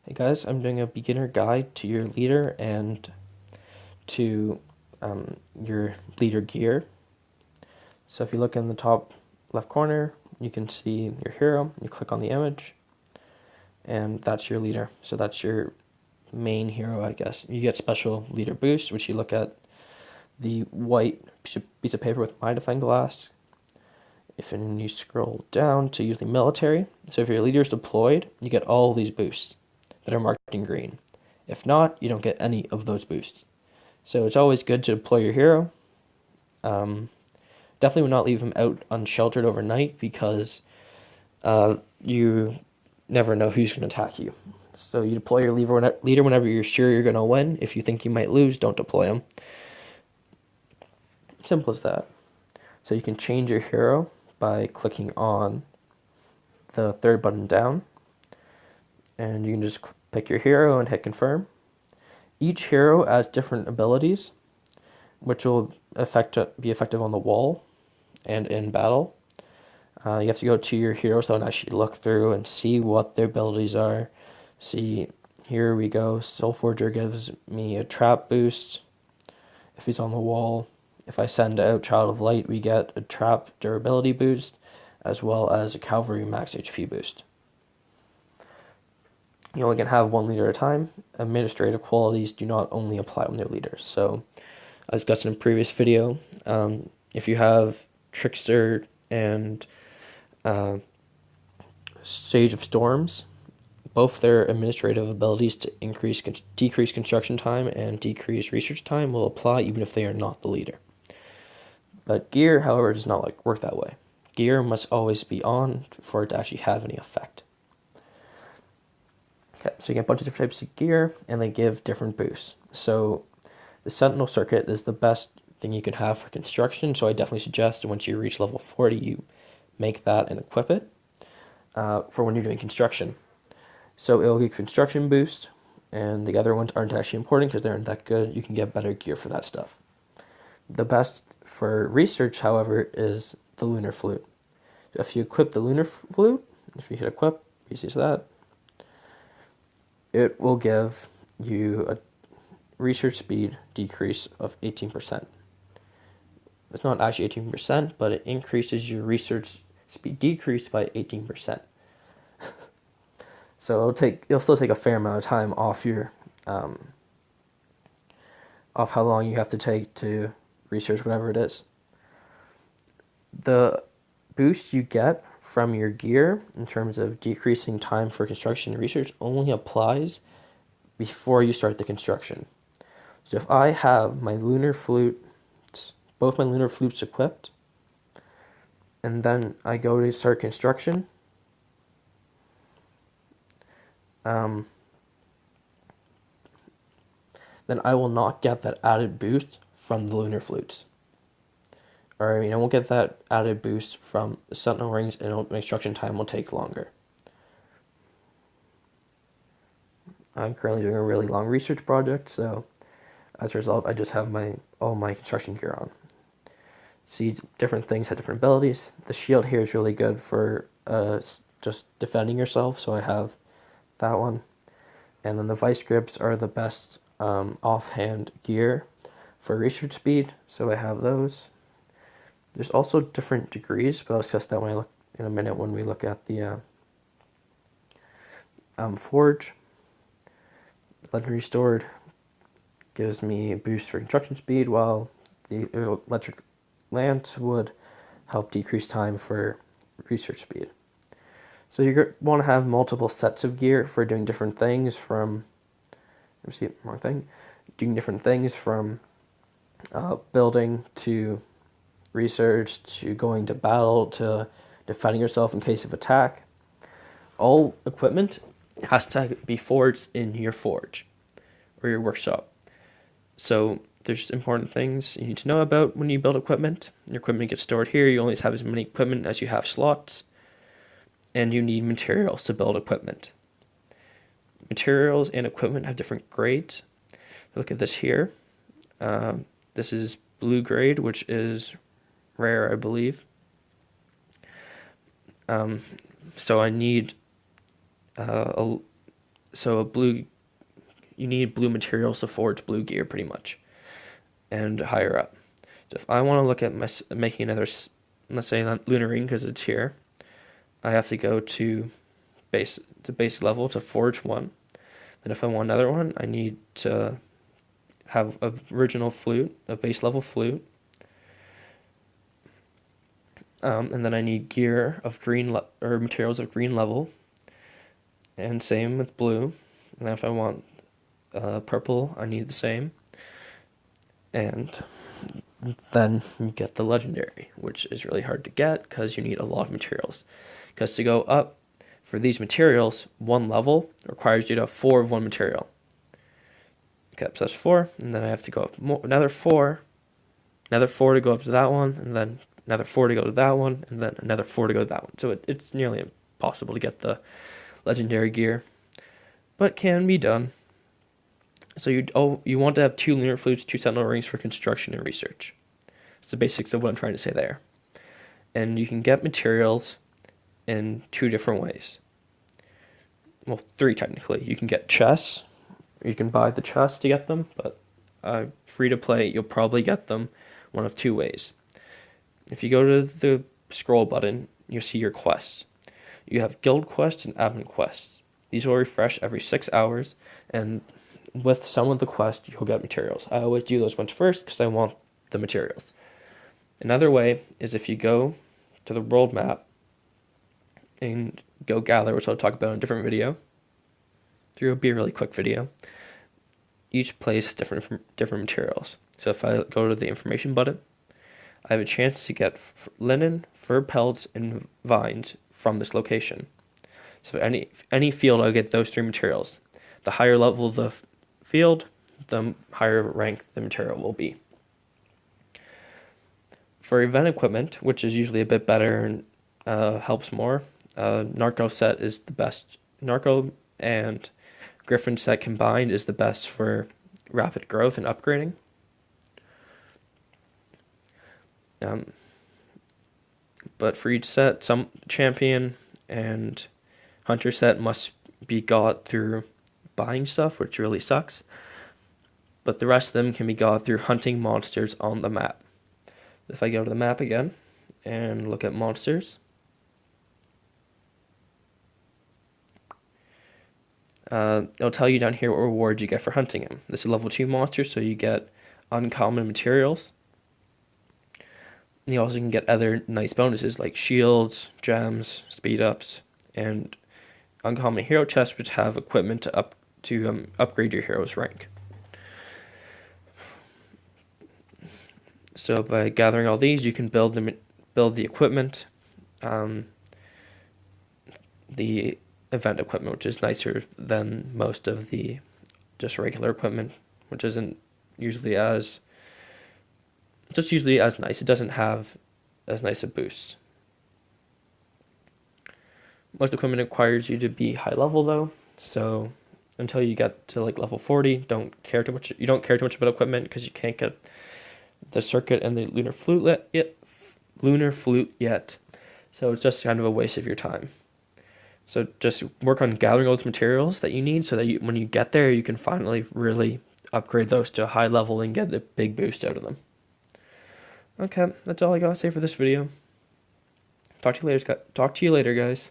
Hey guys, I'm doing a beginner guide to your leader and to your leader gear. So if you look in the top left corner, you can see your hero. You click on the image, and that's your leader. So that's your main hero, I guess. You get special leader boost, which you look at the white piece of paper with magnifying glass. And you scroll down to usually military. So if your leader is deployed, you get all these boosts that are marked in green. If not, you don't get any of those boosts. So it's always good to deploy your hero. Um, Definitely would not leave him out unsheltered overnight because you never know who's going to attack you. So you deploy your leader whenever you're sure you're going to win. If you think you might lose, don't deploy him. Simple as that. So you can change your hero by clicking on the third button down, and you can just pick your hero and hit confirm. Each hero adds different abilities, which will be effective on the wall and in battle. You have to go to your heroes though and actually look through and see what their abilities are. See, here we go. Soulforger gives me a trap boost if he's on the wall. If I send out Child of Light, we get a trap durability boost as well as a Cavalry max HP boost. You only can have one leader at a time. Administrative qualities do not only apply when they're leaders. So, as discussed in a previous video, if you have Trickster and Sage of Storms, both their administrative abilities to decrease construction time and decrease research time will apply even if they are not the leader. But gear, however, does not work that way. Gear must always be on for it to actually have any effect. Okay, so you get a bunch of different types of gear, and they give different boosts. So the Sentinel Circuit is the best thing you can have for construction, so I definitely suggest once you reach level 40, you make that and equip it for when you're doing construction. So it'll give construction boost, and the other ones aren't actually important because they aren't that good. You can get better gear for that stuff. The best for research, however, is the Lunar Flute. If you equip the Lunar Flute, if you hit equip, you see that, it will give you a research speed decrease of 18%. It's not actually 18%, but it increases your research speed decrease by 18%. So it'll still take a fair amount of time off your off how long you have to take to research whatever it is. The boost you get from your gear in terms of decreasing time for construction and research only applies before you start the construction. So if I have my lunar flutes, both my lunar flutes equipped, and then I go to start construction, then I will not get that added boost from the lunar flutes. Or I won't get that added boost from the Sentinel rings, and my construction time will take longer. I'm currently doing a really long research project, so as a result, I just have all my construction gear on. See, different things have different abilities. The shield here is really good for just defending yourself, so I have that one. And then the vice grips are the best offhand gear for research speed, so I have those. There's also different degrees, but I'll discuss that in a minute when we look at the forge. Legendary Sword gives me a boost for construction speed, while the electric lance would help decrease time for research speed. So you want to have multiple sets of gear for doing different things doing different things from building to research to going to battle to defending yourself in case of attack. All equipment has to be forged in your forge or your workshop. So there's important things you need to know about when you build equipment. Your equipment gets stored here. You only have as many equipment as you have slots. And you need materials to build equipment. Materials and equipment have different grades. Look at this here. This is blue grade, which is rare, I believe. So I need so you need blue materials to forge blue gear pretty much, and higher up. So if I want to look at making another, let's say lunar ring because it's here, I have to go to basic level to forge one. Then if I want another one, I need to have a original flute, a base level flute. And then I need gear of green or materials of green level. And same with blue. And then if I want purple, I need the same. And then you get the legendary, which is really hard to get because you need a lot of materials. Because to go up for these materials, one level requires you to have 4 of one material. Okay, so that's 4, and then I have to go up another 4 to go up to that one, and then another 4 to go to that one, and then another 4 to go to that one. So it's nearly impossible to get the legendary gear, but can be done. So you want to have 2 lunar flutes, 2 sentinel rings for construction and research. It's the basics of what I'm trying to say there. And you can get materials in 2 different ways. Well, 3 technically. You can get chests. You can buy the chests to get them, but free to play, you'll probably get them one of 2 ways. If you go to the scroll button, you'll see your quests. You have guild quests and admin quests. These will refresh every 6 hours, and with some of the quests, you'll get materials. I always do those ones first because I want the materials. Another way is if you go to the world map and go gather, which I'll talk about in a different video. It'll be a really quick video. Each place has different materials. So if I go to the information button, I have a chance to get linen, fur pelts, and vines from this location. So any field, I'll get those 3 materials. The higher level the field, the higher rank the material will be. For event equipment, which is usually a bit better and helps more, Narco set is the best. Narco and Griffin set combined is the best for rapid growth and upgrading. But for each set, some champion and hunter set must be got through buying stuff, which really sucks. But the rest of them can be got through hunting monsters on the map. If I go to the map again and look at monsters, it'll tell you down here what rewards you get for hunting him. This is level 2 monster, so you get uncommon materials. You also can get other nice bonuses like shields, gems, speed ups, and uncommon hero chests, which have equipment to upgrade your hero's rank. So by gathering all these, you can build the equipment, the event equipment, which is nicer than most of the just regular equipment, which isn't usually as nice. It doesn't have as nice a boost. Most equipment requires you to be high level though, so until you get to like level 40, you don't care too much about equipment because you can't get the circuit and the lunar flute yet. So it's just kind of a waste of your time. So just work on gathering all those materials that you need so that when you get there, you can finally really upgrade those to a high level and get a big boost out of them. Okay, that's all I gotta say for this video. Talk to you later, guys.